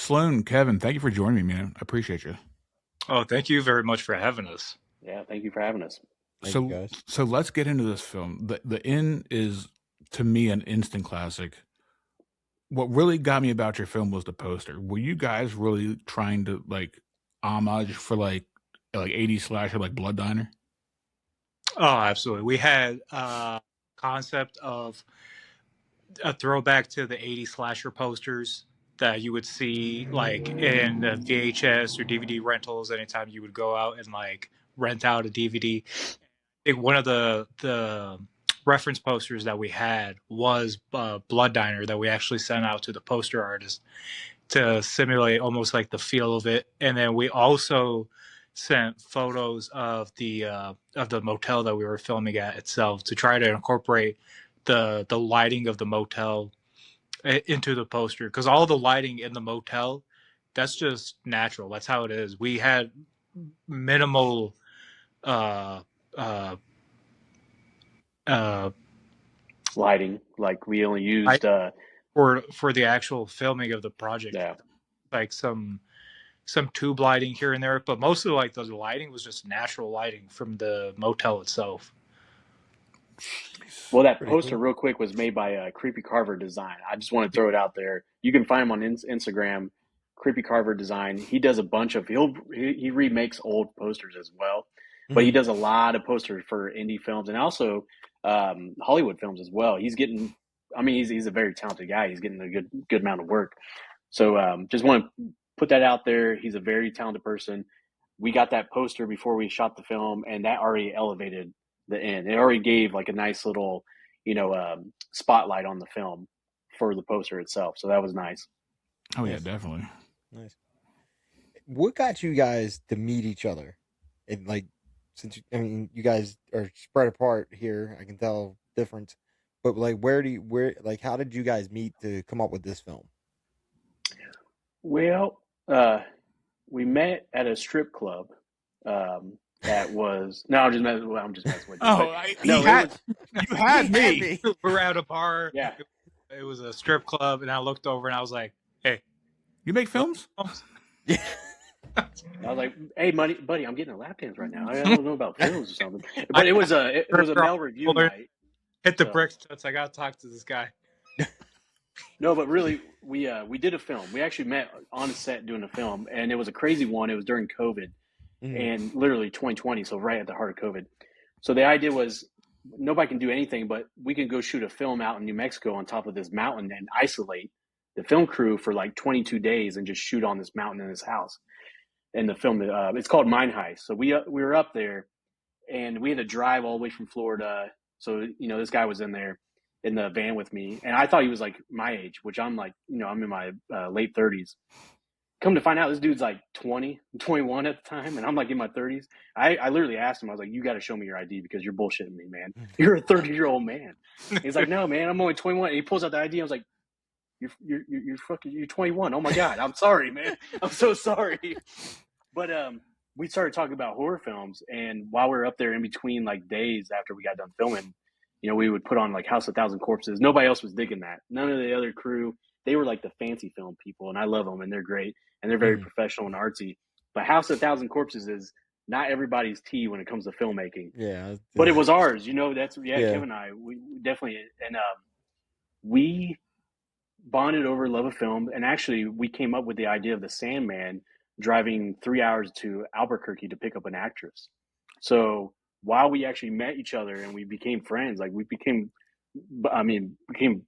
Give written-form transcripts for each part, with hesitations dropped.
Sloan, Kevin, thank you for joining me, man. I appreciate you. Oh, thank you very much for having us. Yeah, thank you for having us. Thank you, So, guys. so let's get into this film. The Inn is, to me, an instant classic. What really got me about your film was the poster. Were you guys really trying to like homage for like 80s slasher like Blood Diner? Oh, absolutely. We had concept of a throwback to the 80s slasher posters that you would see like in the VHS or DVD rentals anytime you would go out and like rent out a DVD. I think one of the reference posters that we had was Blood Diner that we actually sent out to the poster artist to simulate almost like the feel of it. And then we also sent photos of the motel that we were filming at itself to try to incorporate the lighting of the motel into the poster, because all the lighting in the motel, that's just natural. That's how it is. We had minimal uh uh uh Lighting, like we only used for the actual filming of the project, yeah. like some tube lighting here and there, but most of like the lighting was just natural lighting from the motel itself. Well, that Pretty poster, cool. real quick, was made by Creepy Carver Design. I just want to throw it out there. You can find him on Instagram, Creepy Carver Design. He does a bunch of he remakes old posters as well, but he does a lot of posters for indie films and also Hollywood films as well. He's getting, I mean, he's a very talented guy. He's getting a good amount of work. So just want to put that out there. He's a very talented person. We got that poster before we shot the film, and that already elevated the end. It already gave like a nice little, spotlight on the film for the poster itself. So that was nice. Oh yeah, Nice. definitely. Nice. What got you guys to meet each other? And like, since you guys are spread apart here, I can tell difference. But like, how did you guys meet to come up with this film? Well, we met at a strip club. That was no, I'm just messing with you. Oh, But no, it was you had me. We're at a bar. yeah. It was a strip club, and I looked over and I was like, "Hey, You make films? Yeah. I was like, "Hey, buddy, I'm getting a lap dance right now. I don't know about films or something." But it was a male review night. hit the So bricks. I gotta talk to this guy." no, but really, we did a film. We actually met on set doing a film, and it was a crazy one. It was during COVID, and literally 2020, so right at the heart of COVID. So the idea was nobody can do anything, but we can go shoot a film out in New Mexico on top of this mountain and isolate the film crew for like 22 days and just shoot on this mountain in this house. And the film, it's called Mine Heist. So we were up there, and we had to drive all the way from Florida. So this guy was in there in the van with me, and I thought he was like my age, which I'm like, I'm in my late 30s. Come to find out, this dude's like 20, 21 at the time, and I'm like in my 30s. I literally asked him, I was like, "You got to show me your ID because you're bullshitting me, man. You're a 30-year-old man." He's like, "No, man, I'm only 21." And he pulls out the ID. I was like, "You're 21. Oh my god, I'm sorry, man. I'm so sorry." But we started talking about horror films, and while we were up there in between like days after we got done filming, we would put on like House of Thousand Corpses. Nobody else was digging that. None of the other crew. They were like the fancy film people, and I love them, and they're great, and they're very professional and artsy. But House of Thousand Corpses is not everybody's tea when it comes to filmmaking. Yeah. But it was ours. That's Yeah. Kevin and I. We definitely, and we bonded over love of film, and actually we came up with the idea of the Sandman driving 3 hours to Albuquerque to pick up an actress. So while we actually met each other and we became friends, like we became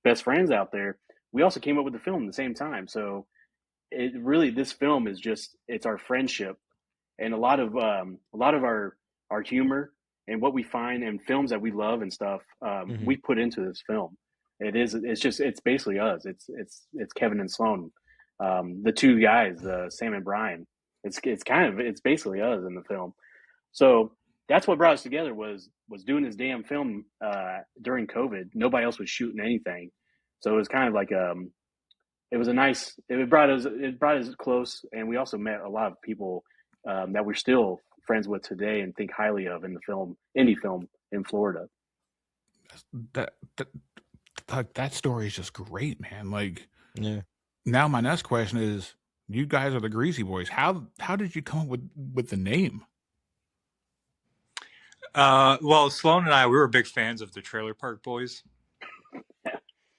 best friends out there, we also came up with the film at the same time. So it really, this film is just, it's our friendship, and a lot of our humor and what we find in films that we love and stuff, we put into this film. It's basically us. It's Kevin and Sloan, the two guys, Sam and Brian. It's basically us in the film. So that's what brought us together was doing this damn film during COVID. Nobody else was shooting anything, so it was kind of like it brought us close, and we also met a lot of people that we're still friends with today and think highly of in the indie film in Florida. That story is just great, man. Like, Yeah. now my next question is, You guys are the Greasy Boys. How did you come up with the name? Well, Sloan and I, we were big fans of the Trailer Park Boys,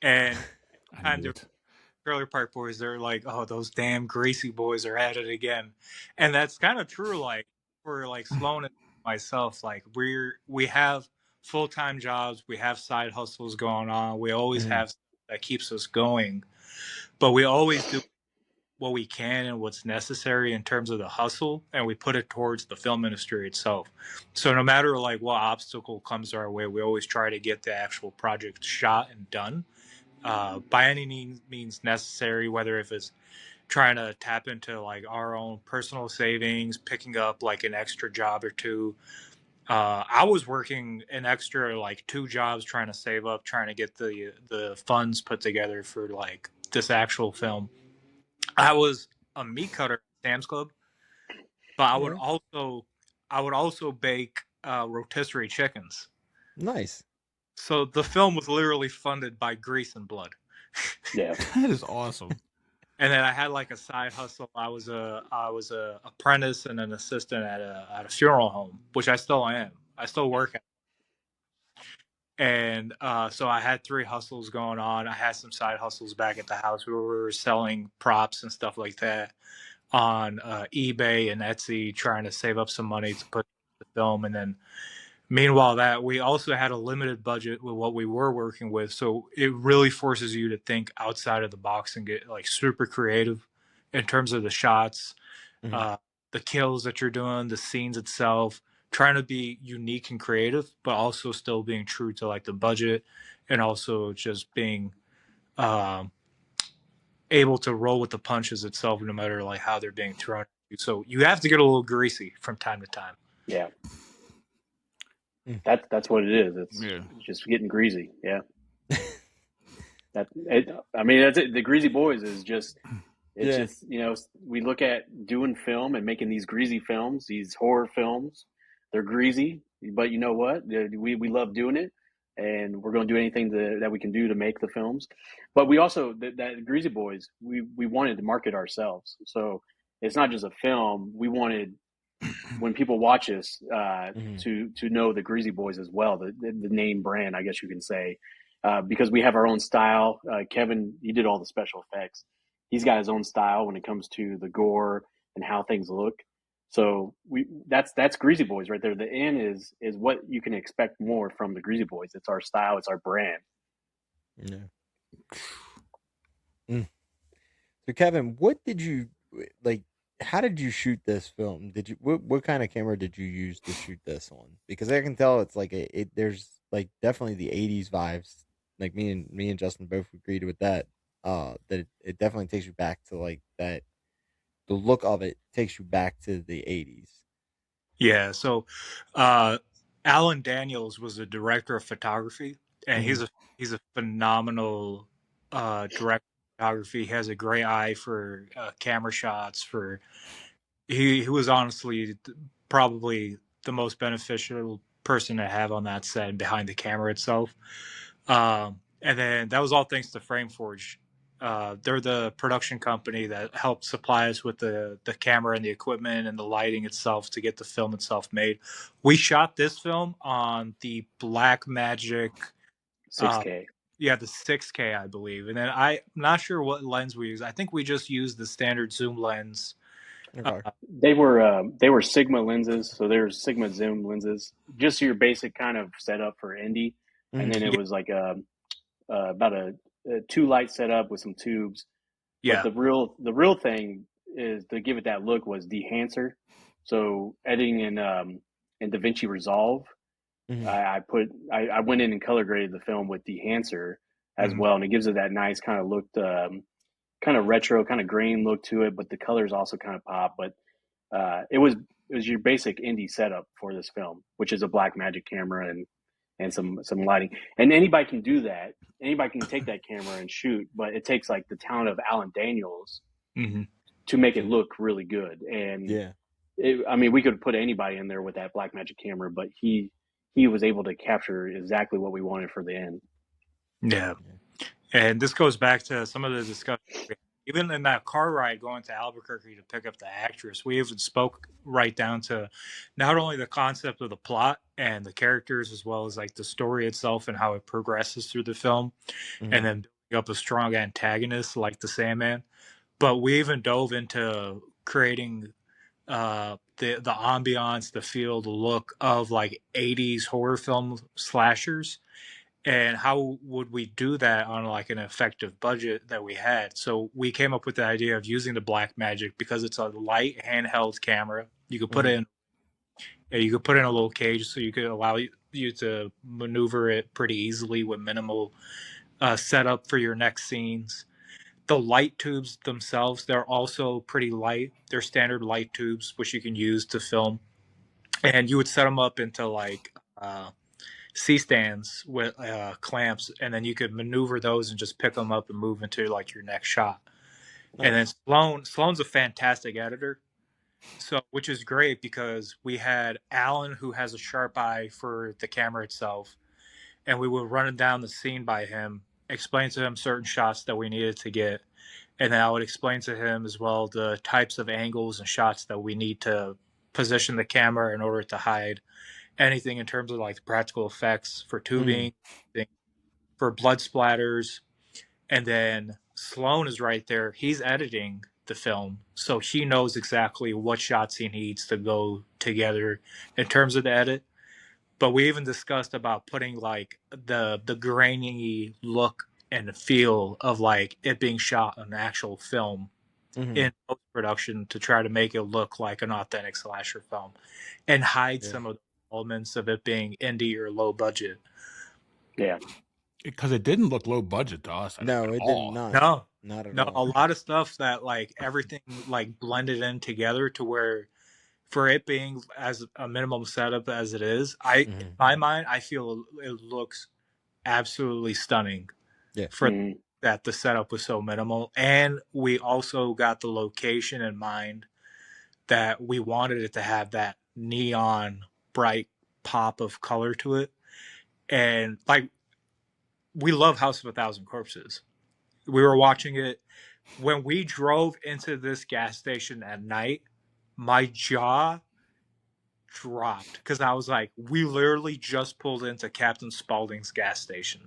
and I kind knew of it. Trailer Park Boys, they're like, oh, those damn greasy boys are at it again, and that's kind of true. Like for like Sloan and myself, like we have full time jobs, we have side hustles going on, we always have stuff that keeps us going, but we always do what we can and what's necessary in terms of the hustle, and we put it towards the film industry itself. So no matter like what obstacle comes our way, we always try to get the actual project shot and done by any means necessary, whether if it's trying to tap into like our own personal savings, picking up like an extra job or two. I was working an extra like 2 jobs trying to save up, trying to get the funds put together for like this actual film. I was a meat cutter at Sam's Club, but Yeah. I would also bake rotisserie chickens. Nice. So the film was literally funded by grease and blood. Yeah. That is awesome. And then I had like a side hustle. I was a apprentice and an assistant at a funeral home, which I still am. I still work at. And so I had 3 hustles going on. I had some side hustles back at the house where we were selling props and stuff like that on eBay and Etsy, trying to save up some money to put the film. And then meanwhile, that we also had a limited budget with what we were working with, so it really forces you to think outside of the box and get like super creative in terms of the shots, uh, the kills that you're doing, the scenes itself, trying to be unique and creative, but also still being true to like the budget, and also just being um, able to roll with the punches itself, no matter like how they're being thrown at you. So you have to get a little greasy from time to time. Yeah. That's what it is. It's Yeah. just getting greasy. Yeah. I mean, that's it. The Greasy Boys is just, it's Yeah. just, we look at doing film and making these greasy films, these horror films. They're greasy, but you know what? We love doing it, and we're going to do anything that we can do to make the films. But we also, that Greasy Boys, we wanted to market ourselves. So it's not just a film. We wanted, when people watch us, to know the Greasy Boys as well, the name brand, I guess you can say, because we have our own style. Kevin, he did all the special effects. He's got his own style when it comes to the gore and how things look. So that's Greasy Boys right there. The N is what you can expect more from the Greasy Boys. It's our style. It's our brand. Yeah. So Kevin, what did you like? How did you shoot this film? Did you what kind of camera did you use to shoot this on? Because I can tell it's like there's like definitely the '80s vibes. Like me and Justin both agreed with that. That it definitely takes you back to like that. The look of it takes you back to the '80s. Yeah. So, uh, Alan Daniels was the director of photography, and he's a phenomenal director of photography. He has a great eye for camera shots. He was honestly probably the most beneficial person to have on that set and behind the camera itself. And then that was all thanks to Frameforge. They're the production company that helped supply us with the camera and the equipment and the lighting itself to get the film itself made. We shot this film on the Black Magic, 6K. yeah, the 6K, I believe. And then I'm not sure what lens we use. I think we just used the standard zoom lens. Okay. They were Sigma lenses, so they were Sigma zoom lenses, just your basic kind of setup for indie. And then it Yeah, was like about a 2 light setup with some tubes. But yeah, the real thing is to give it that look was Dehancer. So editing in DaVinci Resolve, I went in and color graded the film with Dehancer as mhm, well, and it gives it that nice kind of look, kind of retro, kind of grain look to it, but the colors also kind of pop. But it was your basic indie setup for this film, which is a Blackmagic camera and some lighting. And anybody can do that. Anybody can take that camera and shoot, but it takes like the talent of Alan Daniels mhm. to make it look really good. And Yeah. I mean, we could put anybody in there with that Blackmagic camera, but he was able to capture exactly what we wanted for the end. Yeah. And this goes back to some of the discussion we had Even in that car ride going to Albuquerque to pick up the actress, we even spoke right down to not only the concept of the plot and the characters, as well as like the story itself and how it progresses through the film, and then building up a strong antagonist like the Sandman. But we even dove into creating the ambiance, the feel, the look of like 80s horror film slashers, and how would we do that on like an effective budget that we had. So we came up with the idea of using the black magic because it's a light handheld camera. You could put in you could put in a little cage so you could allow you to maneuver it pretty easily with minimal setup for your next scenes. The light tubes themselves, they're also pretty light. They're standard light tubes which you can use to film, and you would set them up into like C-stands with clamps, and then you could maneuver those and just pick them up and move into like your next shot. Nice. And then Sloan's a fantastic editor, so which is great because we had Alan, who has a sharp eye for the camera itself, and we would run down the scene by him, explain to him certain shots that we needed to get, and then I would explain to him as well the types of angles and shots that we need to position the camera in order to hide anything in terms of like the practical effects for tubing, for blood splatters. And then Sloan is right there. He's editing the film, so he knows exactly what shots he needs to go together in terms of the edit. But we even discussed about putting like the grainy look and feel of like it being shot on actual film in post production to try to make it look like an authentic slasher film and hide some of the elements of it being indie or low budget. Yeah, because it didn't look low budget to us. No, it did not. No, not at all. all. A lot of stuff that like everything like blended in together to where, for it being as a minimum setup as it is, in my mind, I feel it looks absolutely stunning. Yeah. For that the setup was so minimal, and we also got the location in mind that we wanted it to have that neon bright pop of color to it, and like we love House of a Thousand Corpses. We were watching it when we drove into this gas station at night. My jaw dropped because I was like, we literally just pulled into Captain Spaulding's gas station.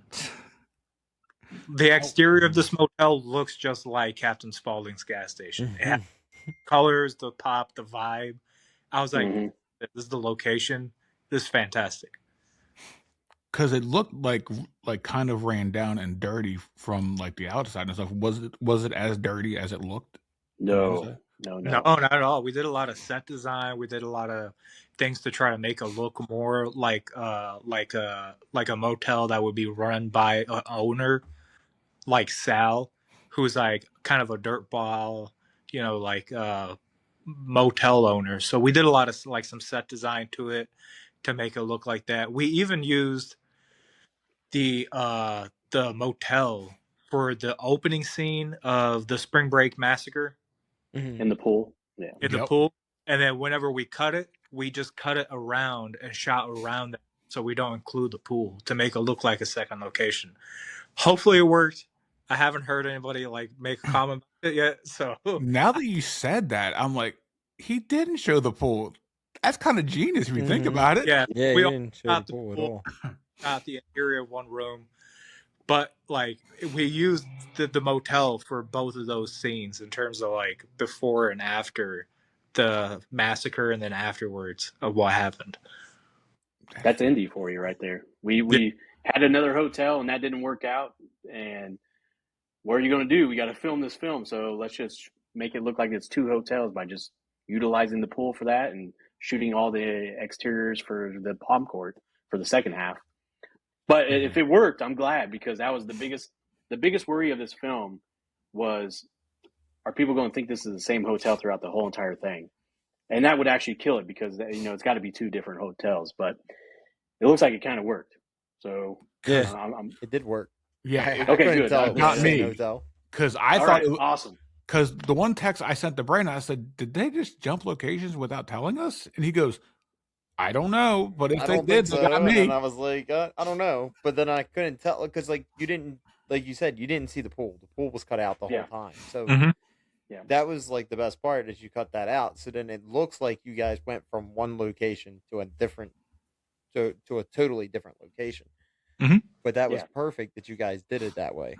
The exterior of this motel looks just like Captain Spaulding's gas station. It has colors, the pop, the vibe. I was like, this is the location. This is fantastic. Because it looked like kind of ran down and dirty from like the outside and stuff. Was it as dirty as it looked? No, not at all. We did a lot of set design. We did a lot of things to try to make it look more like a motel that would be run by an owner, like Sal, who's like kind of a dirtball, like motel owner. So we did a lot of like some set design to it to make it look like that. We even used the motel for the opening scene of the Spring Break Massacre in the pool. Yeah, in the pool. And then whenever we cut it, we just cut it around and shot around it, so we don't include the pool to make it look like a second location. Hopefully it worked. I haven't heard anybody like make a comment about it yet. So now that you said that, I'm like, he didn't show the pool. That's kind of genius if you think about it. Yeah, we didn't show the pool at all. Not the interior of one room, but like we used the motel for both of those scenes in terms of like before and after the massacre, and then afterwards of what happened. That's indie for you right there. We had another hotel and that didn't work out, and what are you going to do? We got to film this film, so let's just make it look like it's two hotels by just utilizing the pool for that and shooting all the exteriors for the palm court for the second half. But if it worked, I'm glad, because that was the biggest worry of this film was, are people going to think this is the same hotel throughout the whole entire thing? And that would actually kill it, because it's got to be two different hotels. But it looks like it kind of worked. So it did work. Yeah. Okay, good. Not me. Because I thought it was awesome. Because the one text I sent to Brandon, I said, "Did they just jump locations without telling us?" And he goes, "I don't know, but if they did, they got me." And I was like, I don't know, but then I couldn't tell because like you didn't like you said, you didn't see the pool. The pool was cut out the whole time. So Yeah. that was like the best part is you cut that out. So then it looks like you guys went from one location to a different to a totally different location. But that was perfect that you guys did it that way.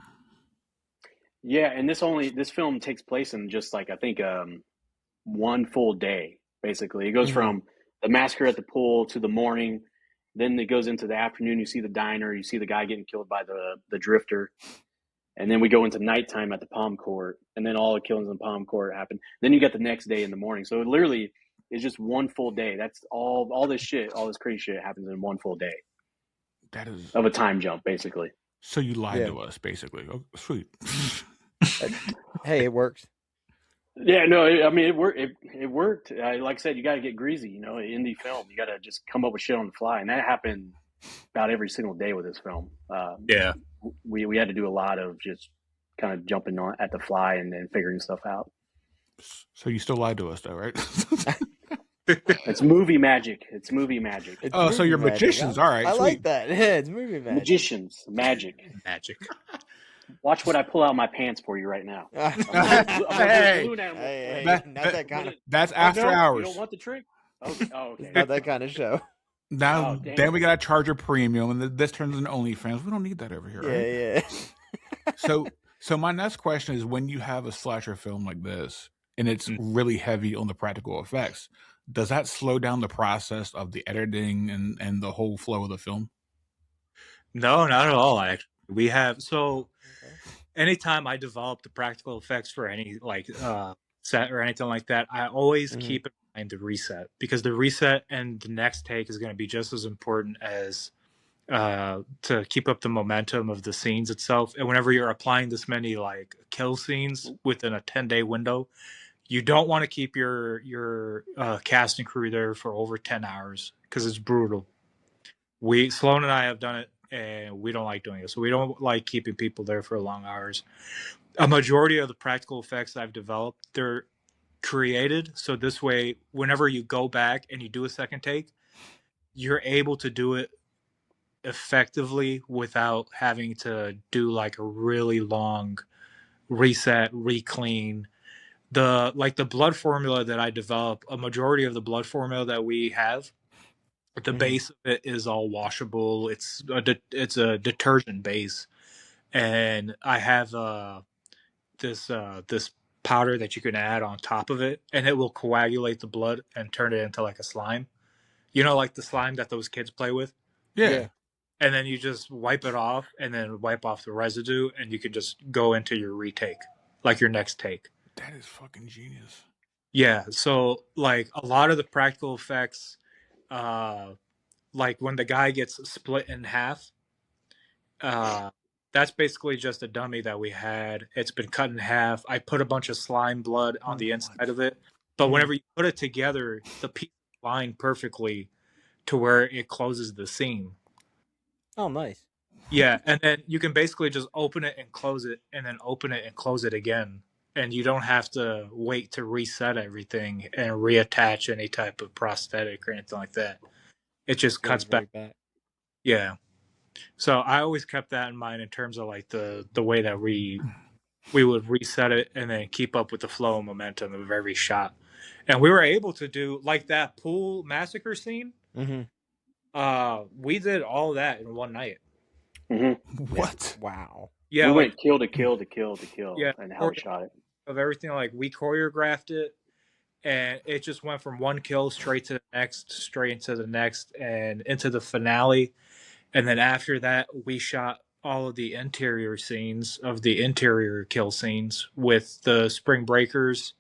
Yeah, and this film takes place in just like I think one full day. Basically, it goes from the massacre at the pool to the morning. Then it goes into the afternoon. You see the diner. You see the guy getting killed by the drifter. And then we go into nighttime at the Palm Court. And then all the killings in the Palm Court happen. Then you get the next day in the morning. So it literally is just one full day. That's all this shit, all this crazy shit happens in one full day. That is of a time jump, basically. So you lied to us, basically. Oh, sweet. Hey, it works. Yeah, no, I mean it worked. It worked. Like I said, you got to get greasy. You know, indie film, you got to just come up with shit on the fly, and that happened about every single day with this film. Yeah, we had to do a lot of just kind of jumping on at the fly and then figuring stuff out. So you still lied to us, though, right? It's movie magic. It's movie magic. It's oh, so you're magic. magicians, all right? I sweet. like that. Yeah, it's movie magic. Magicians, magic. Watch what I pull out my pants for you right now. Hey, not that kind of. That's after hours. You don't want the trick? Oh, okay. Not that kind of show. Now, then we got to charge a premium, and this turns into OnlyFans. We don't need that over here, right? Yeah. So my next question is: when you have a slasher film like this, and it's really heavy on the practical effects, does that slow down the process of the editing and the whole flow of the film? No, not at all. Actually, we have anytime I develop the practical effects for any set or anything like that, I always keep in mind the reset, because the reset and the next take is going to be just as important as to keep up the momentum of the scenes itself. And whenever you're applying this many like kill scenes within a 10-day window, you don't want to keep your cast and crew there for over 10 hours because it's brutal. Sloan and I have done it, and we don't like doing it. So we don't like keeping people there for long hours. A majority of the practical effects I've developed, they're created so this way, whenever you go back and you do a second take, you're able to do it effectively without having to do like a really long reset, re-clean. The blood formula that I develop, a majority of the blood formula that we have, the base of it is all washable. It's a detergent base, and I have this powder that you can add on top of it, and it will coagulate the blood and turn it into like a slime. You know, like the slime that those kids play with. Yeah. And then you just wipe it off, and then wipe off the residue, and you can just go into your retake, like your next take. That is fucking genius. Yeah. So like a lot of the practical effects, like when the guy gets split in half, that's basically just a dummy that we had. It's been cut in half. I put a bunch of slime blood on the inside of it. But whenever you put it together, the piece line perfectly to where it closes the seam. Oh, nice. Yeah, and then you can basically just open it and close it, and then open it and close it again. And you don't have to wait to reset everything and reattach any type of prosthetic or anything like that. It just cuts back. Yeah. So I always kept that in mind in terms of like the way that we would reset it and then keep up with the flow and momentum of every shot. And we were able to do like that pool massacre scene. We did all that in one night. What? Wow. Yeah, we went kill to kill to kill to kill. Yeah, and how we shot it. Of everything, like we choreographed it, and it just went from one kill straight to the next, straight into the next, and into the finale. And then after that, we shot all of the interior scenes of the interior kill scenes with the spring breakers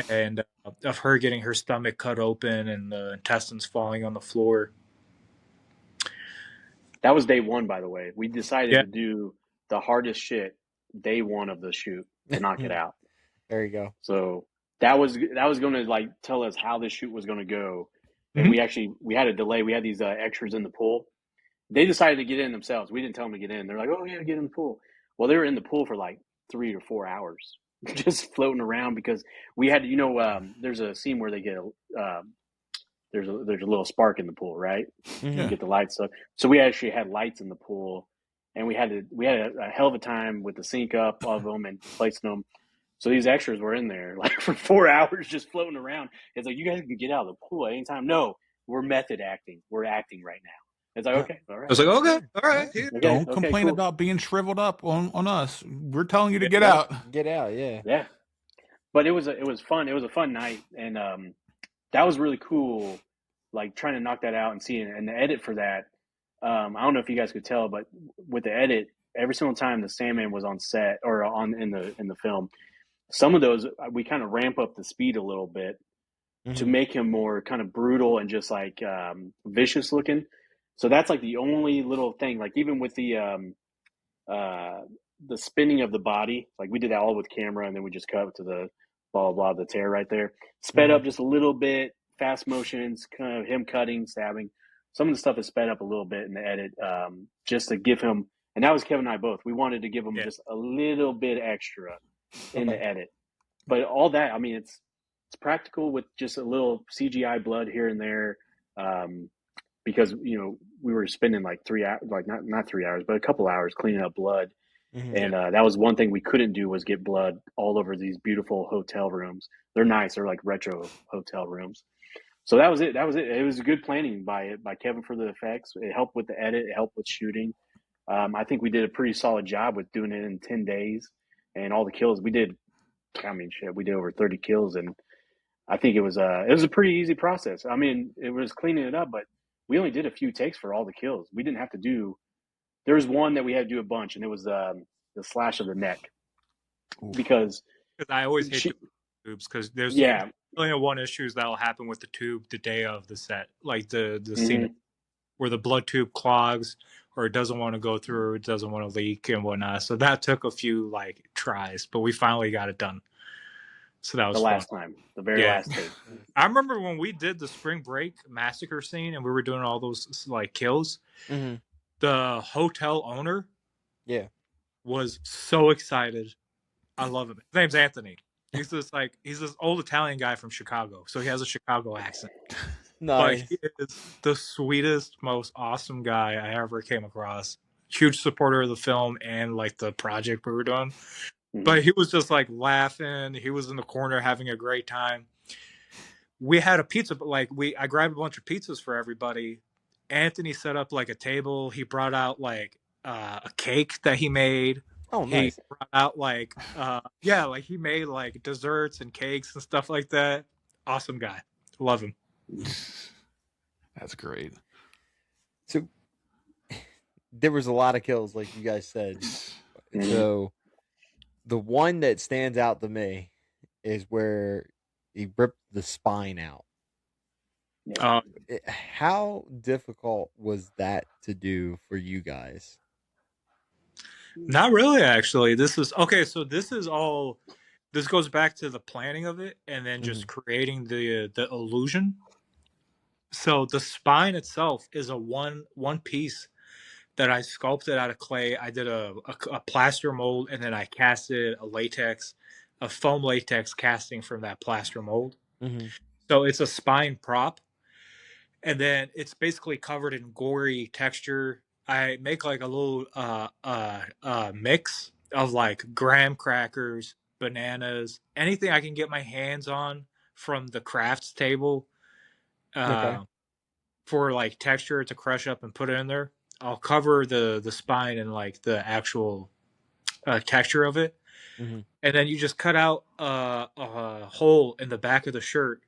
and of her getting her stomach cut open and the intestines falling on the floor. That was day one, by the way. We decided to do the hardest shit day one of the shoot to knock it out. There you go. So that was going to like tell us how the shoot was going to go. And we had a delay. We had these extras in the pool. They decided to get in themselves. We didn't tell them to get in. They're like, "Oh yeah, get in the pool." Well, they were in the pool for like 3 or 4 hours, just floating around because we had, there's a scene where they get there's a little spark in the pool, right? Yeah. Get the lights up. So we actually had lights in the pool, and we had a hell of a time with the sync up of them and placing them. So these extras were in there like for 4 hours just floating around. It's like, you guys can get out of the pool at any time. No, we're method acting. We're acting right now. It's like, okay, all I right. was like, okay, Yeah. all right. Yeah. Here. Don't Okay, complain cool. about being shriveled up on us. We're telling you to Yeah. get out. Get out, yeah. Yeah. But it was fun. It was a fun night, and that was really cool. Like trying to knock that out and seeing and the edit for that. I don't know if you guys could tell, but with the edit, every single time the Sandman was on set or on in the film, some of those we kind of ramp up the speed a little bit to make him more kind of brutal and just like vicious looking. So that's like the only little thing. Like even with uh, the spinning of the body, like we did that all with camera, and then we just cut to the blah blah the tear right there, sped up just a little bit, fast motions, kind of him cutting, stabbing. Some of the stuff is sped up a little bit in the edit, just to give him. And that was Kevin and I both. We wanted to give him just a little bit extra in the edit, but all that, I mean, it's practical with just a little CGI blood here and there, because we were spending like 3 hours, like not 3 hours, but a couple hours cleaning up blood, and that was one thing we couldn't do was get blood all over these beautiful hotel rooms. They're nice; they're like retro hotel rooms. So that was it. That was it. It was good planning by Kevin for the effects. It helped with the edit. It helped with shooting. I think we did a pretty solid job with doing it in 10 days, and all the kills we did. I mean, shit, we did over 30 kills, and I think it was a pretty easy process. I mean, it was cleaning it up, but we only did a few takes for all the kills. We didn't have to do. There was one that we had to do a bunch, and it was the slash of the neck, because I always hate the tubes because there's only one issues that'll happen with the tube the day of the set, like the scene where the blood tube clogs or it doesn't want to go through, it doesn't want to leak and whatnot. So that took a few like tries, but we finally got it done. So that was the fun. last time, the very last take. I remember when we did the spring break massacre scene and we were doing all those like kills. The hotel owner, was so excited. I love him. His name's Anthony. He's this old Italian guy from Chicago, so he has a Chicago accent. Nice. But he is the sweetest, most awesome guy I ever came across. Huge supporter of the film and like the project we were doing. But he was just like laughing. He was in the corner having a great time. We had a pizza, but like I grabbed a bunch of pizzas for everybody. Anthony set up like a table. He brought out like a cake that he made. Oh, nice. He brought out like like he made like desserts and cakes and stuff like that. Awesome guy. Love him. That's great. So there was a lot of kills, like you guys said. So the one that stands out to me is where he ripped the spine out. How difficult was that to do for you guys? Not really, actually. This is okay. So this goes back to the planning of it and then just creating the illusion. So the spine itself is a one piece that I sculpted out of clay. I did a plaster mold and then I casted a foam latex casting from that plaster mold. So it's a spine prop. And then it's basically covered in gory texture. I make like a little mix of like graham crackers, bananas, anything I can get my hands on from the crafts table for like texture to crush up and put it in there. I'll cover the spine and like the actual texture of it. And then you just cut out a hole in the back of the shirt.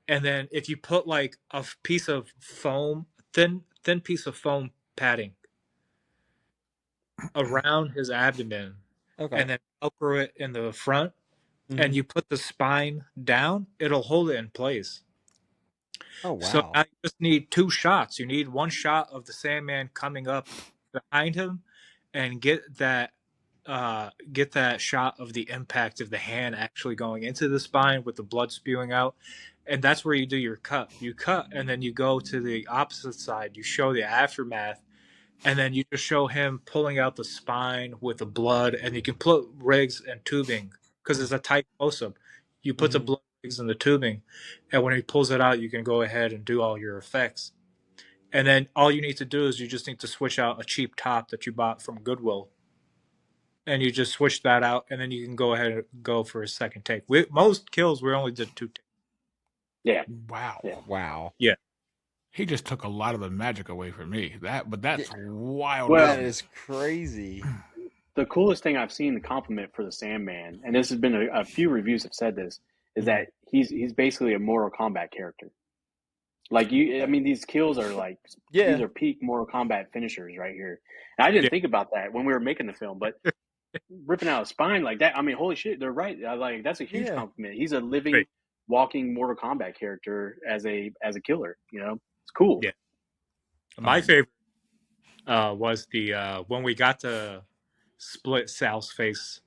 And then if you put like a piece of foam, thin piece of foam padding around his abdomen, and then velcro it in the front, and you put the spine down, it'll hold it in place. Oh, wow. So now you just need 2 shots. You need one shot of the Sandman coming up behind him and get that shot of the impact of the hand actually going into the spine with the blood spewing out. And that's where you do your cut. You cut, and then you go to the opposite side. You show the aftermath, and then you just show him pulling out the spine with the blood, and you can put rigs and tubing because it's a tight close-up. You put the blood rigs in the tubing, and when he pulls it out, you can go ahead and do all your effects. And then all you need to do is you just need to switch out a cheap top that you bought from Goodwill, and you just switch that out, and then you can go ahead and go for a second take. Most kills we only did 2 takes. Yeah. Wow. Yeah. Wow. Yeah. He just took a lot of the magic away from me. That's wild. Well, That is crazy. The coolest thing I've seen, the compliment for the Sandman, and this has been a few reviews have said this, is that he's basically a Mortal Kombat character. Like I mean, these kills are like these are peak Mortal Kombat finishers right here. And I didn't think about that when we were making the film, but ripping out a spine like that, I mean, holy shit, they're right. Like that's a huge compliment. He's a living, walking Mortal Kombat character as a killer. You know, it's cool. Yeah. My favorite was the when we got to split Sal's face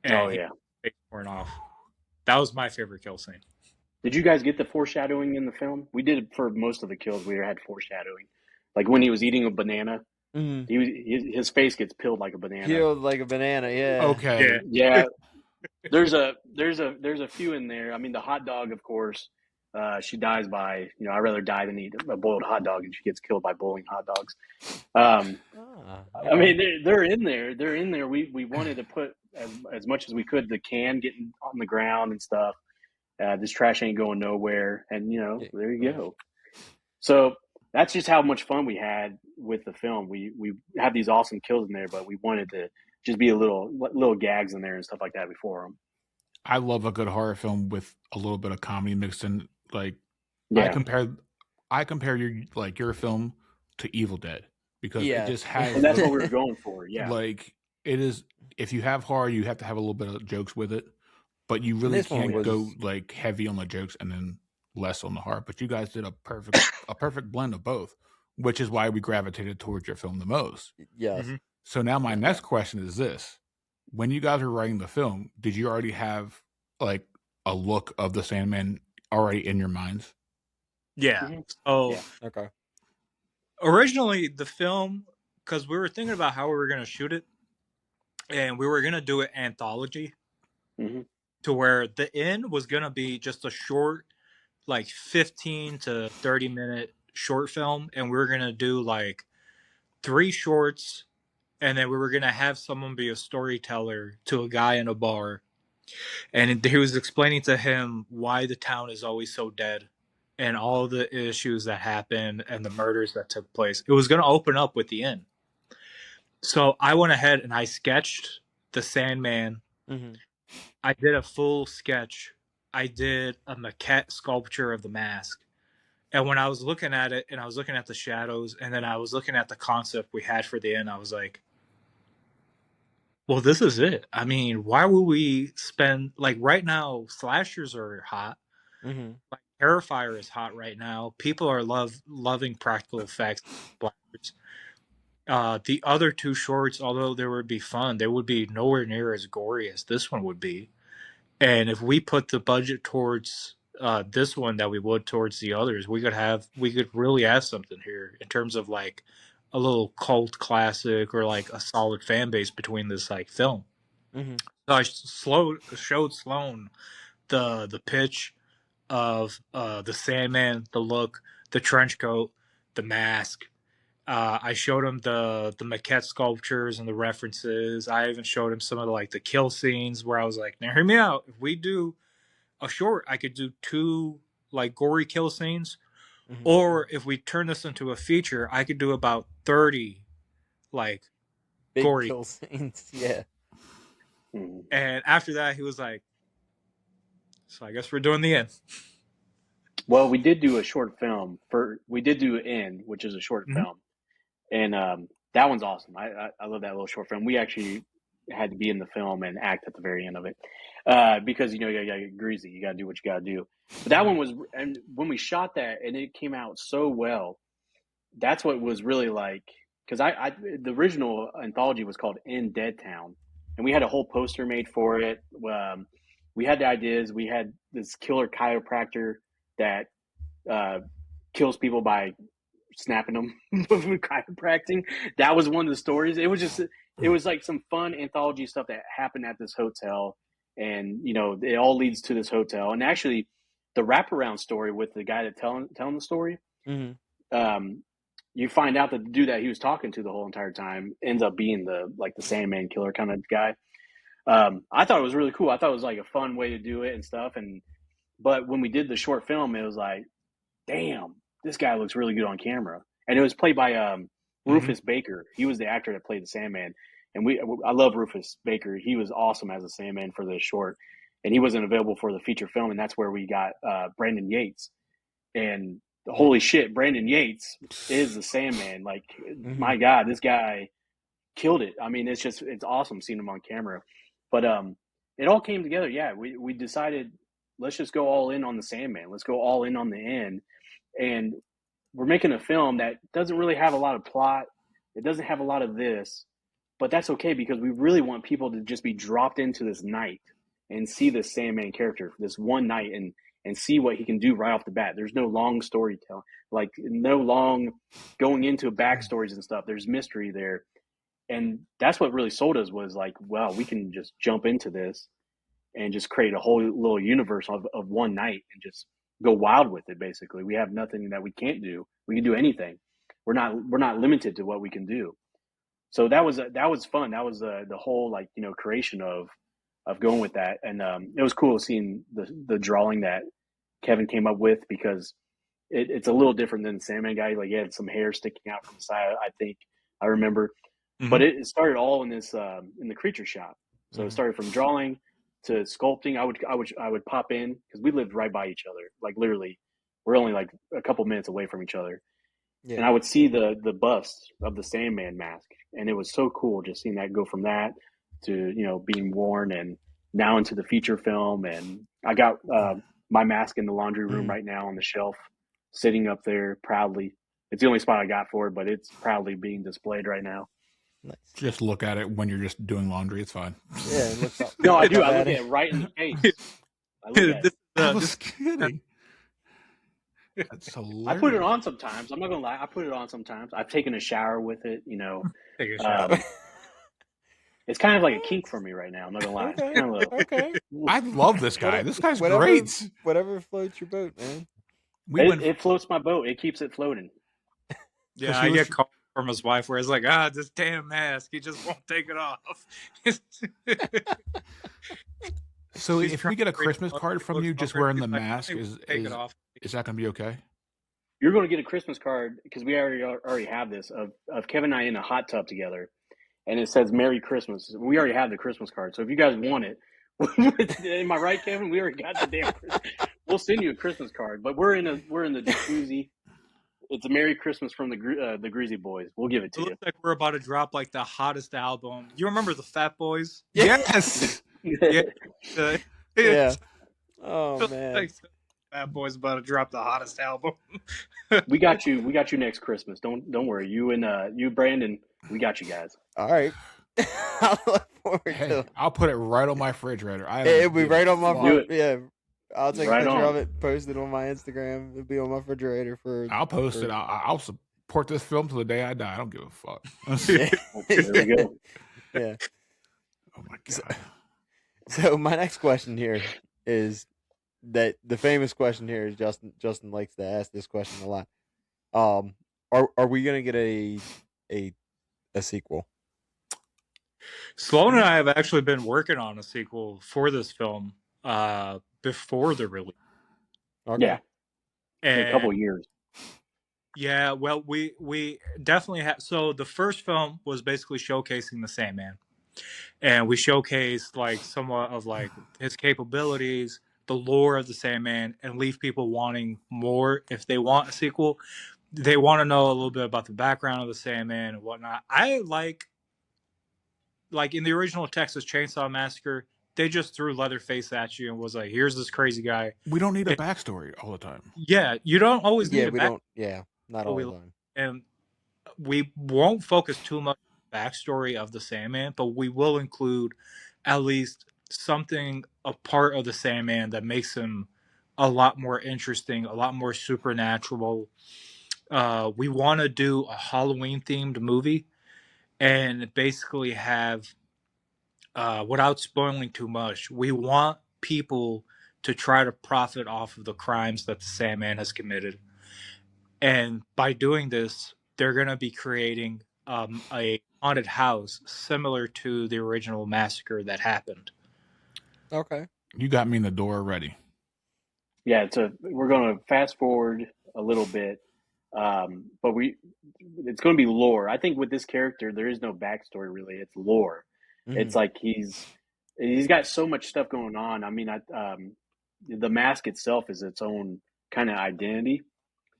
and his face torn off. That was my favorite kill scene. Did you guys get the foreshadowing in the film? We did for most of the kills. We had foreshadowing, like when he was eating a banana. His face gets peeled like a banana. Peeled like a banana, yeah. Okay. Yeah. There's a few in there. I mean, the hot dog, of course. She dies by, I'd rather die than eat a boiled hot dog, and she gets killed by boiling hot dogs. I mean, they're in there. They're in there. We wanted to put as much as we could. The can getting on the ground and stuff. This trash ain't going nowhere, and there you go. So that's just how much fun we had with the film. We have these awesome kills in there, but we wanted to just be a little gags in there and stuff like that before them. I love a good horror film with a little bit of comedy mixed in. Like, I compare your film to Evil Dead because it just has. And that's what we were going for. Yeah, like it is. If you have horror, you have to have a little bit of jokes with it, but you really can't go like heavy on the jokes and then less on the horror. But you guys did a perfect blend of both, which is why we gravitated towards your film the most. Yes. Mm-hmm. So now my next question is this. When you guys were writing the film, did you already have like a look of the Sandman already in your minds? Yeah. So originally the film, because we were thinking about how we were going to shoot it, and we were going to do it anthology to where the end was going to be just a short, like 15 to 30 minute short film. And we were going to do like 3 shorts. And then we were going to have someone be a storyteller to a guy in a bar. And he was explaining to him why the town is always so dead and all the issues that happened and the murders that took place. It was going to open up with the end. So I went ahead and I sketched the Sandman. I did a full sketch. I did a maquette sculpture of the mask. And when I was looking at it and I was looking at the shadows and then I was looking at the concept we had for the end, I was like, well, this is it. I mean, why would we spend, like right now, slashers are hot. Like Terrifier is hot right now. People are loving practical effects. The other 2 shorts, although they would be fun, they would be nowhere near as gory as this one would be. And if we put the budget towards this one that we would towards the others, we could really have something here in terms of like a little cult classic or like a solid fan base between this like film. So I showed Sloan the pitch of the Sandman, the look, the trench coat, the mask. I showed him the maquette sculptures and the references. I even showed him some of the kill scenes where I was like, now hear me out. If we do a short, I could do 2 like gory kill scenes. Or if we turn this into a feature, I could do about 30 like big gory kill scenes. Yeah. And after that, he was like, so I guess we're doing the end. Well, we did do a short film we did do End, which is a short film. And that one's awesome. I love that little short film. We actually had to be in the film and act at the very end of it because, you got to get greasy. You got to do what you got to do. But that one was, and when we shot that and it came out so well, that's what was really like, because the original anthology was called In Dead Town, and we had a whole poster made for it. We had the ideas. We had this killer chiropractor that kills people by snapping them with chiropractic. That was one of the stories. It was like some fun anthology stuff that happened at this hotel, and it all leads to this hotel. And actually, the wraparound story with the guy that telling the story, you find out that the dude that he was talking to the whole entire time ends up being the Sandman killer kind of guy. I thought it was really cool. I thought it was like a fun way to do it and stuff. But when we did the short film, it was like, damn, this guy looks really good on camera. And it was played by Rufus Baker. He was the actor that played the Sandman. And I love Rufus Baker. He was awesome as a Sandman for the short. And he wasn't available for the feature film. And that's where we got Brandon Yates. And holy shit, Brandon Yates is the Sandman. Like, my God, this guy killed it. I mean, it's awesome seeing him on camera. But it all came together. Yeah, we decided, let's just go all in on the Sandman. Let's go all in on the end. And we're making a film that doesn't really have a lot of plot. It doesn't have a lot of this, but that's okay because we really want people to just be dropped into this night and see this Sandman character this one night and see what he can do right off the bat. There's no long storytelling, like no long going into backstories and stuff. There's mystery there. And that's what really sold us was like, wow, we can just jump into this and just create a whole little universe of one night and just go wild with it. Basically, we have nothing that we can't do. We can do anything. We're not limited to what we can do. So that was fun. That was the whole creation of going with that. And it was cool seeing the drawing that Kevin came up with because it's a little different than the Sandman guy. Like he had some hair sticking out from the side. I think I remember, but it started all in this in the creature shop. So it started from drawing to sculpting. I would pop in because we lived right by each other. Like literally, we're only like a couple minutes away from each other. Yeah. And I would see the bust of the Sandman mask, and it was so cool just seeing that go from that to being worn, and now into the feature film. And I got my mask in the laundry room right now on the shelf, sitting up there proudly. It's the only spot I got for it, but it's proudly being displayed right now. Nice. Just look at it when you're just doing laundry. It's fine. Yeah, it looks up. No, I do. I look at it right in the face. I look at it. I was kidding. That's hilarious. I put it on sometimes. I'm not gonna lie. I put it on sometimes. I've taken a shower with it. Take a shower. It's kind of like a kink for me right now. I'm not gonna lie. Okay. Kind of Okay. I love this guy. This guy's great. Whatever floats your boat, man. It floats my boat. It keeps it floating. Yeah, I get calls from his wife where it's like, this damn mask. He just won't take it off. So if we get a Christmas card from you just wearing the mask, is that going to be okay? You're going to get a Christmas card because we already have this of Kevin and I in a hot tub together, and it says Merry Christmas. We already have the Christmas card, so if you guys want it, am I right, Kevin? We already got the damn Christmas. We'll send you a Christmas card, but we're in the jacuzzi. It's a Merry Christmas from the Greasy Boys. We'll give it to you. It looks like we're about to drop like the hottest album. You remember the Fat Boys? Yes. Yeah. Oh man. Like Fat Boys about to drop the hottest album. We got you. We got you next Christmas. Don't worry. You and Brandon, we got you guys. All right. I'll look forward to it. I'll put it right on my refrigerator. It'll be right on my front. Yeah. I'll take right a picture on. of it, post it on my Instagram. It'll be on my refrigerator for. I'll post it. I'll support this film till the day I die. I don't give a fuck. There we go. Yeah. Oh my god. So my next question here is that the famous question here is Justin likes to ask this question a lot. Are we gonna get a sequel? Sloan and I have actually been working on a sequel for this film before the release. Okay. Yeah. In a couple of years. Yeah, well, we definitely have. So the first film was basically showcasing the Sandman, and we showcased like somewhat of like his capabilities, the lore of the Sandman, and leave people wanting more. If they want a sequel, they want to know a little bit about the background of the Sandman and whatnot. I like in the original Texas Chainsaw Massacre, they just threw Leatherface at you and was like, "Here's this crazy guy." We don't need a backstory all the time. Yeah, you don't always need a backstory. Yeah, not all the time. And we won't focus too much on the backstory of the Sandman, but we will include at least something, a part of the Sandman that makes him a lot more interesting, a lot more supernatural. We want to do a Halloween-themed movie and basically have, without spoiling too much, we want people to try to profit off of the crimes that the Sandman has committed. And by doing this, they're going to be creating a haunted house similar to the original massacre that happened. Okay. You got me in the door already. Yeah, we're going to fast forward a little bit, but it's going to be lore. I think with this character, there is no backstory really. It's lore. It's like he's got so much stuff going on. I mean, the mask itself is its own kind of identity,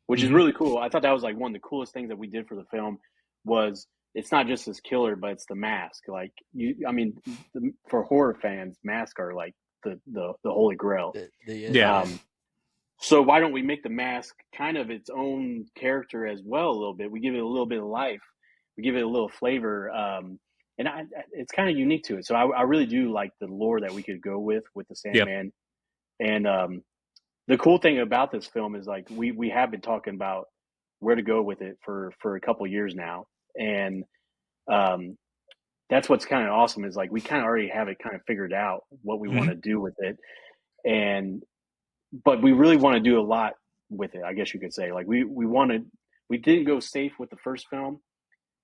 which is really cool. I thought that was like one of the coolest things that we did for the film was it's not just this killer, but it's the mask. Like for horror fans, masks are like the holy grail. Yeah. So why don't we make the mask kind of its own character as well a little bit? We give it a little bit of life. We give it a little flavor. And it's kind of unique to it. So I really do like the lore that we could go with the Sandman. And the cool thing about this film is like we have been talking about where to go with it for a couple years now. And that's what's kind of awesome is like we kind of already have it kind of figured out what we want to do with it. But we really want to do a lot with it, I guess you could say. Like we didn't go safe with the first film.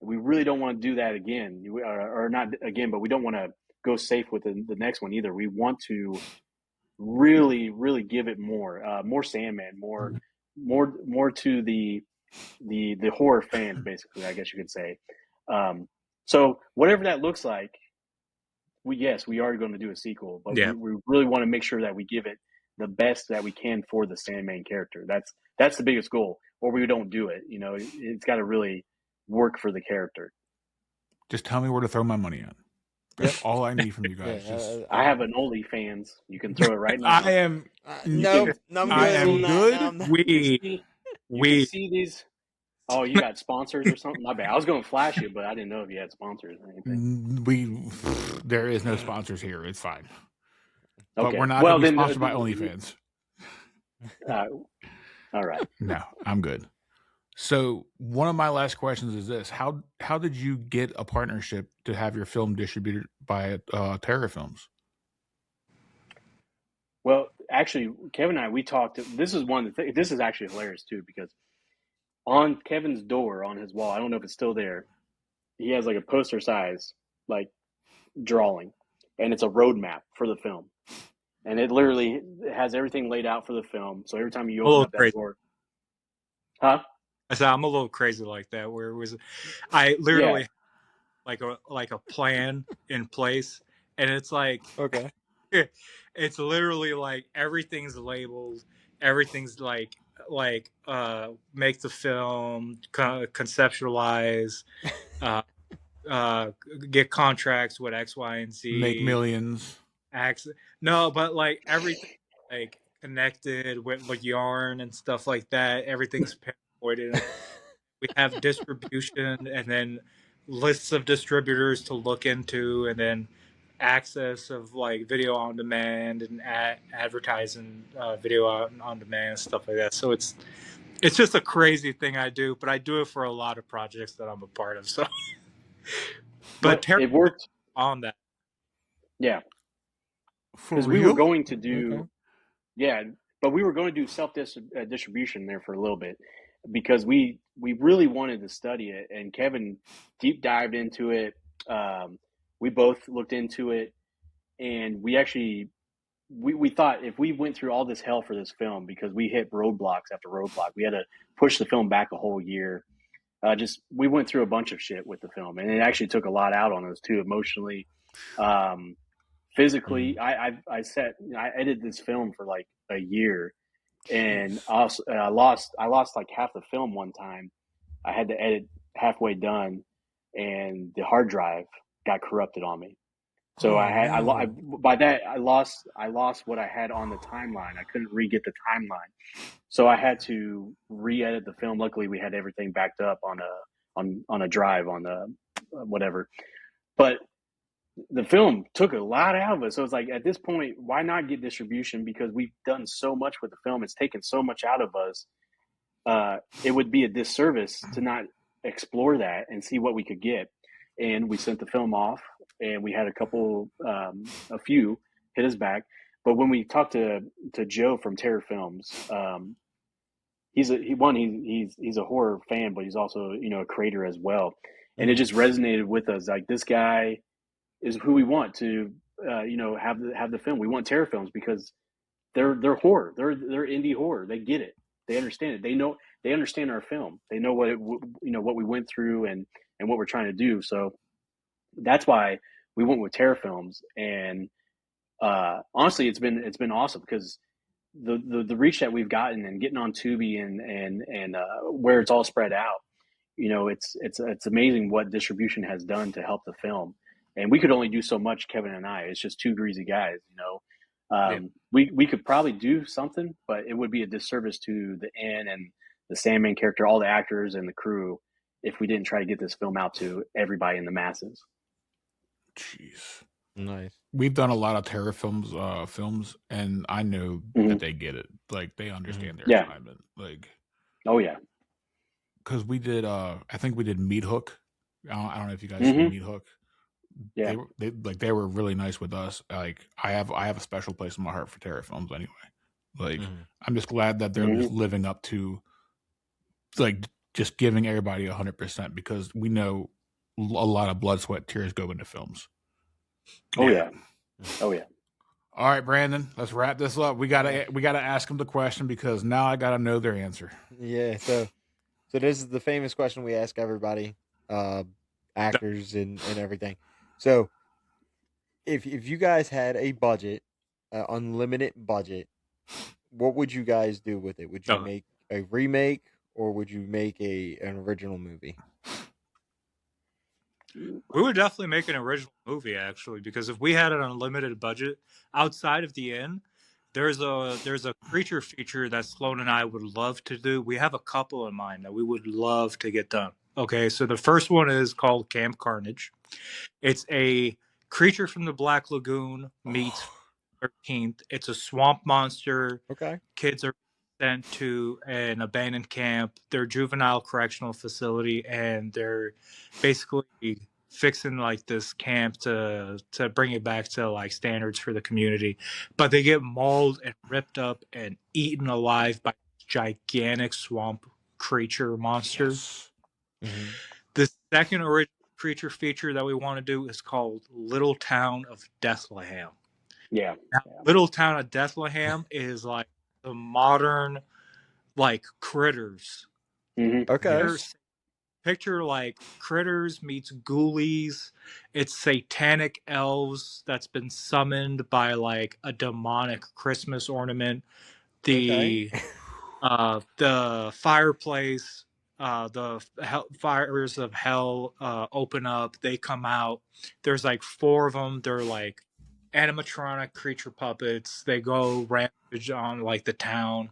We really don't want to do that again, or not again, but we don't want to go safe with the next one either. We want to really, really give it more Sandman, more to the horror fans, basically, I guess you could say. So whatever that looks like, we are going to do a sequel, but we really want to make sure that we give it the best that we can for the Sandman character. That's the biggest goal, or we don't do it. You know, it's got to really work for the character. Just tell me where to throw my money at. That's all I need from you guys. I have an OnlyFans. You can throw it right now. I am. No, I am good. We can see these. Oh, you got sponsors or something? My bad. I was going to flash you, but I didn't know if you had sponsors or anything. There is no sponsors here. It's fine. Okay. But we're not going to be sponsored by OnlyFans. All right. No, I'm good. So one of my last questions is this: How did you get a partnership to have your film distributed by Terror Films? Well, actually, Kevin and I, we talked. This is one of the things. This is actually hilarious too, because on Kevin's door on his wall, I don't know if it's still there, he has like a poster size like drawing, and it's a roadmap for the film, and it literally has everything laid out for the film. So every time you open up that door, I said I'm a little crazy like that. Where it was, I literally like a plan in place, and it's like okay, it's literally like everything's labeled, everything's like make the film, conceptualize, get contracts with X, Y, and Z, make millions. No, but like everything like connected with like yarn and stuff like that. Everything's pinpointed. We have distribution, and then lists of distributors to look into, and then access of like video on demand and advertising video on demand and stuff like that. So it's just a crazy thing I do, but I do it for a lot of projects that I'm a part of. So, but it worked on that. Yeah, because we were going to do, but we were going to do self distribution there for a little bit, because we really wanted to study it, and Kevin deep dived into it. We both looked into it, and we actually we thought if we went through all this hell for this film, because we hit roadblocks after roadblock, we had to push the film back a whole year. We went through a bunch of shit with the film, and it actually took a lot out on us too, emotionally, physically. I edited this film for like a year, and also I lost like half the film one time. I had to edit halfway done, and the hard drive got corrupted on me. So by that I lost what I had on the timeline. I couldn't re-get the timeline, so I had to re-edit the film. Luckily, we had everything backed up on a drive on the whatever. But the film took a lot out of us. So it's like, at this point, why not get distribution? Because we've done so much with the film. It's taken so much out of us. It would be a disservice to not explore that and see what we could get. And we sent the film off, and we had a few hit us back. But when we talked to Joe from Terror Films, he's a horror fan, but he's also a creator as well, and it Mhm. just resonated with us. Like, this guy is who we want to have the film. We want terror films because they're horror. They're indie horror. They get it. They understand it. They understand our film. They know what we went through and what we're trying to do. So that's why we went with terror films. And honestly, it's been awesome because the reach that we've gotten and getting on Tubi and where it's all spread out, it's amazing what distribution has done to help the film. And we could only do so much, Kevin and I. It's just two greasy guys. Yeah. We could probably do something, but it would be a disservice to the Inn and the Sandman character, all the actors and the crew, if we didn't try to get this film out to everybody in the masses. Jeez. Nice. We've done a lot of terror films, and I know that they get it. Like, they understand their Yeah. assignment. Like, Oh yeah. because we did, I think we did Meat Hook. I don't know if you guys see Meat Hook. Yeah. They were really nice with us. Like, I have a special place in my heart for terror films anyway. Like, I'm just glad that they're just living up to, like, just giving everybody 100%, because we know a lot of blood, sweat, tears go into films. Oh yeah. Oh yeah. All right, Brandon, let's wrap this up. We gotta ask them the question, because now I gotta know their answer. Yeah. So this is the famous question we ask everybody, actors and everything. So if you guys had a budget, unlimited budget, what would you guys do with it? Would you make a remake, or would you make an original movie? We would definitely make an original movie, actually, because if we had an unlimited budget outside of the Inn, there's a creature feature that Sloan and I would love to do. We have a couple in mind that we would love to get done. Okay, so the first one is called Camp Carnage. It's a creature from the Black Lagoon meets 13th. It's a swamp monster. Okay. Kids are sent to an abandoned camp, their juvenile correctional facility, and they're basically fixing like this camp to bring it back to like standards for the community. But they get mauled and ripped up and eaten alive by gigantic swamp creature monster. Yes. The second original creature feature that we want to do is called Little Town of Bethlehem. Yeah. Now, Little Town of Bethlehem is like the modern, like, Critters. Okay. Picture like Critters meets Ghoulies. It's satanic elves that's been summoned by like a demonic Christmas ornament. The fireplace, the fires of hell open up. They come out. There's like 4 of them. They're like animatronic creature puppets. They go rampage on like the town.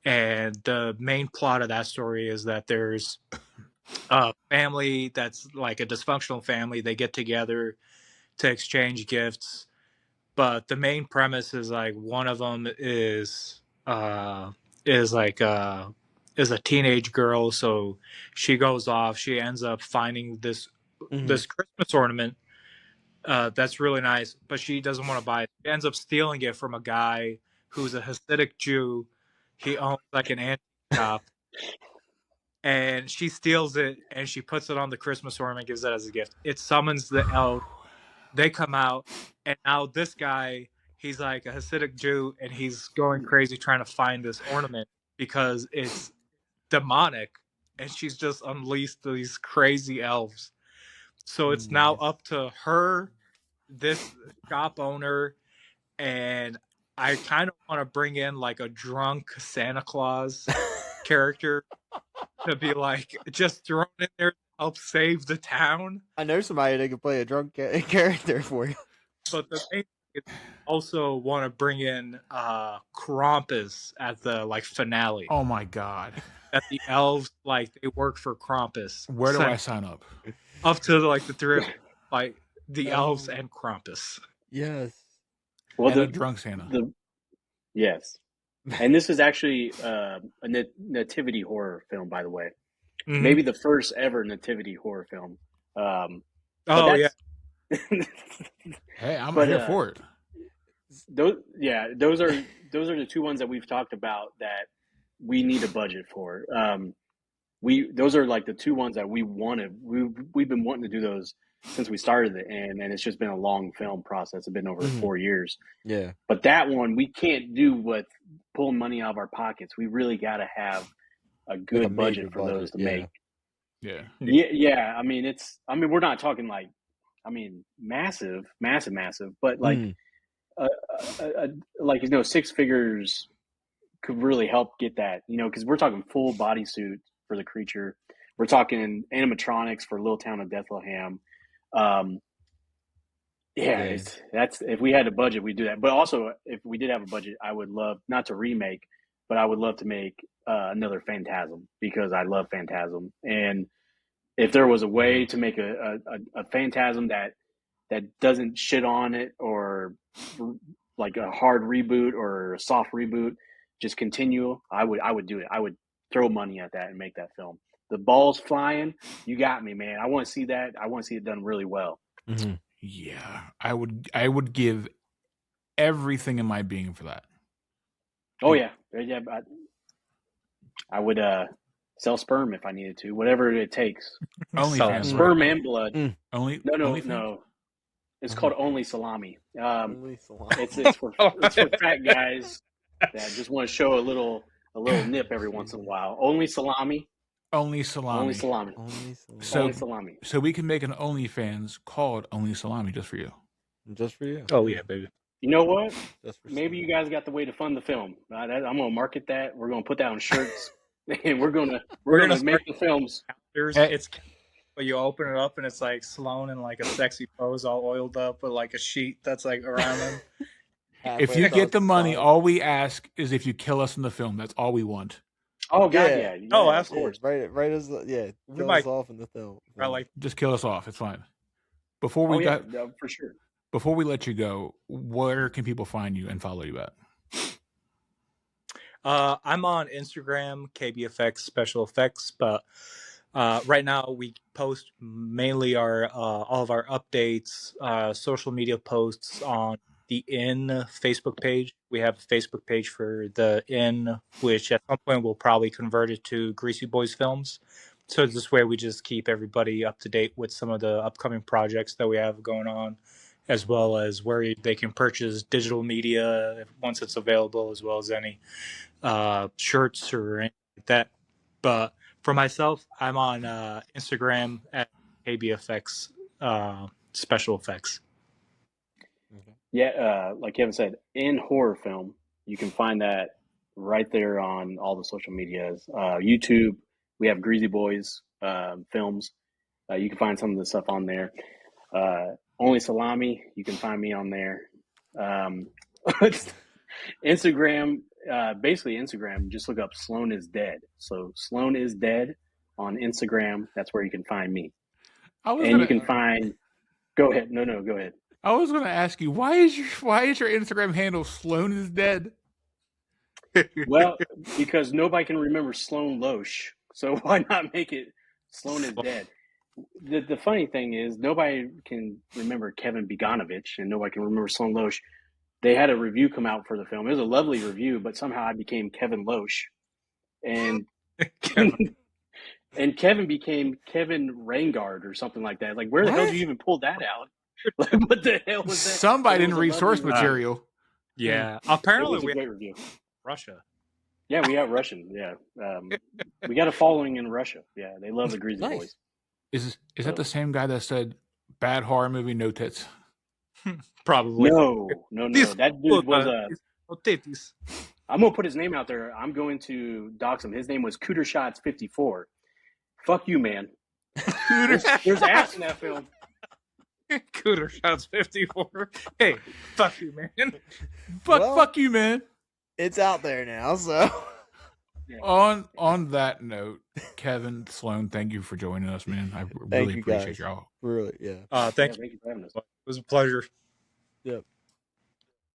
And the main plot of that story is that there's a family that's like a dysfunctional family. They get together to exchange gifts, but the main premise is like one of them is like is a teenage girl, so she goes off. She ends up finding this Christmas ornament that's really nice, but she doesn't want to buy it. She ends up stealing it from a guy who's a Hasidic Jew. He owns like an antique shop, and she steals it and she puts it on the Christmas ornament, gives it as a gift. It summons the elf. They come out, and now this guy, he's like a Hasidic Jew, and he's going crazy trying to find this ornament because it's demonic, and she's just unleashed these crazy elves. So it's now up to her, this shop owner, and I kind of want to bring in like a drunk Santa Claus character to be like just thrown in there to help save the town. I know somebody that can play a drunk character for you. But the main thing is also want to bring in Krampus at the like finale. Oh my god! That the elves like they work for Krampus. Where do I sign up? Up to like the 3 like the elves and Krampus. Yes. Well, and a drunk Santa. Yes. And this is actually a nativity horror film, by the way. Maybe the first ever nativity horror film. Oh yeah. Hey, I'm here for it. Those are the 2 ones that we've talked about that we need a budget for. Those are like the two ones that we wanted. We've been wanting to do those since we started it, and it's just been a long film process. It's been over 4 years. Yeah. But that one we can't do with pulling money out of our pockets. We really got to have a good budget for those to make. Yeah. Yeah. I mean, we're not talking like, massive, but like, like, six figures could really help get that, because we're talking full bodysuit for the creature. We're talking animatronics for Little Town of Bethlehem. That's if we had a budget, we'd do that. But also, if we did have a budget, I would love not to remake, but I would love to make another Phantasm, because I love Phantasm. And if there was a way to make a Phantasm that doesn't shit on it, or like a hard reboot or a soft reboot, just continue, I would do it. I would throw money at that and make that film. The balls flying, you got me, man. I want to see that. I want to see it done really well. Mm-hmm. Yeah, I would give everything in my being for that. Oh yeah. I would sell sperm if I needed to, whatever it takes. Only sperm and blood. No. It's called Only Salami. Only Salami. It's for fat guys that just want to show a little nip every once in a while. Only Salami. Only Salami. Only Salami. Only Salami. So we can make an OnlyFans called Only Salami just for you. Just for you. Oh yeah, baby. You know what? Maybe you guys got the way to fund the film. I'm gonna market that. We're gonna put that on shirts, and we're gonna make the films. It's but you open it up and it's like Sloan in like a sexy pose, all oiled up with like a sheet that's like around him. If you get the money, all we ask is if you kill us in the film. That's all we want. Oh God, yeah. Oh, of course. Right as kill us off in the film. Just kill us off. It's fine. For sure. Before we let you go, where can people find you and follow you at? I'm on Instagram, KBFX Special Effects, but right now we post mainly all of our updates, social media posts on the Inn Facebook page. We have a Facebook page for the Inn, which at some point we'll probably convert it to Greasy Boys Films. So this way we just keep everybody up to date with some of the upcoming projects that we have going on, as well as where they can purchase digital media once it's available, as well as any shirts or anything like that. But for myself, I'm on Instagram at KBFX Special Effects. Yeah, like Kevin said, in horror film, you can find that right there on all the social medias. YouTube, we have Greasy Boys films. You can find some of the stuff on there. Only Salami, you can find me on there. Instagram, basically Instagram, just look up Sloan is Dead. So Sloan is Dead on Instagram. That's where you can find me. You can find. Go ahead. No, go ahead. I was going to ask you, why is your Instagram handle Sloan is Dead? Well, because nobody can remember Sloan Losch, so why not make it Sloan is Dead? The funny thing is, nobody can remember Kevin Beganovic, and nobody can remember Sloan Losch. They had a review come out for the film. It was a lovely review, but somehow I became Kevin Losch, and and Kevin became Kevin Reingard or something like that. Like, where the hell did you even pull that out? Like, what the hell was that? Somebody didn't read source material. Yeah, apparently it was a great review. Russia. Yeah, we have Russian. Yeah, we got a following in Russia. Yeah, they love the Greasy Boys. Is that the same guy that said bad horror movie, no tits? Probably. No. That dude was I'm gonna put his name out there. I'm going to dox him. His name was Cooter Shots 54. Fuck you, man. There's ass in that film. Cooter Shots 54. Hey, fuck you, man. Fuck you, man. It's out there now, so. Yeah. On that note, Kevin, Sloan, thank you for joining us, man. I really appreciate y'all. Really, yeah. Thank you for having us. It was a pleasure. Yep.